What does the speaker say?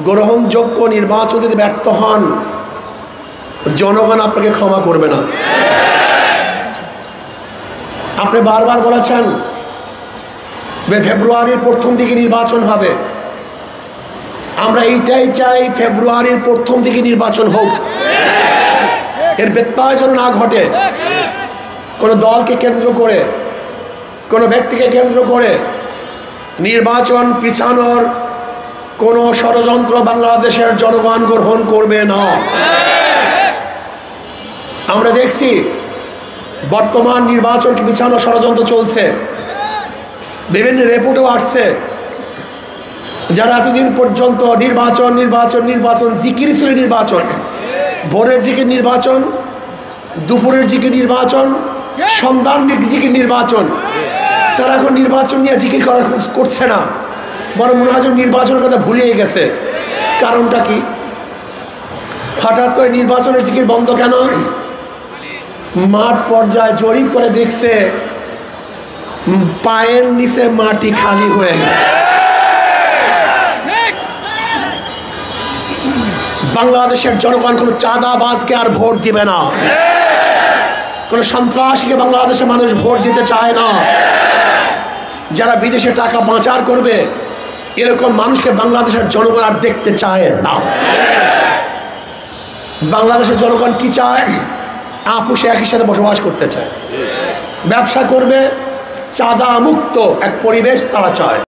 গ্রহণযোগ্য নির্বাচন যদি ব্যর্থ হন, জনগণ আপনাকে ক্ষমা করবে না। আপনি বারবার বলেছেন ফেব্রুয়ারির প্রথম দিকে নির্বাচন হবে। আমরা এইটাই চাই, ফেব্রুয়ারির প্রথম দিকে নির্বাচন হোক, এর ব্যত্যয় যেন না ঘটে। কোনো দলকে কেন্দ্র করে, কোনো ব্যক্তিকে কেন্দ্র করে নির্বাচন পিছানোর কোনো ষড়যন্ত্র বাংলাদেশের জনগণ গ্রহণ করবে না। আমরা দেখছি বর্তমান নির্বাচনকে পিছানো ষড়যন্ত্র চলছে, বিভিন্ন রিপোর্টও আসছে। যারা এতদিন পর্যন্ত নির্বাচন নির্বাচন নির্বাচন জিকির ছিল, নির্বাচন ভোরের জিকির নির্বাচন, দুপুরের জিকির নির্বাচন, সন্ধ্যার জিকির নির্বাচন, তারা এখন নির্বাচন নিয়ে জিকির করছে না, বরং মনে হয় নির্বাচনের কথা ভুলিয়ে গেছে। কারণটা কি? হঠাৎ করে নির্বাচনের জিকির বন্ধ কেন? মাঠ পর্যায়ে জরিপ করে দেখছে পায়ের নিচে মাটি খালি হয়ে গেছে। বাংলাদেশের জনগণ কোনো চাঁদাবাজকে আর ভোট দিবে না, কোনো সন্ত্রাসীকে বাংলাদেশের মানুষ ভোট দিতে চায় না। যারা বিদেশে টাকা পাচার করবে এরকম মানুষকে বাংলাদেশের জনগণ আর দেখতে চায় না। বাংলাদেশের জনগণ কি চায়? আপুষে একই সাথে বসবাস করতে চায়, ব্যবসা করবে, চাঁদা মুক্ত এক পরিবেশ তারা চায়।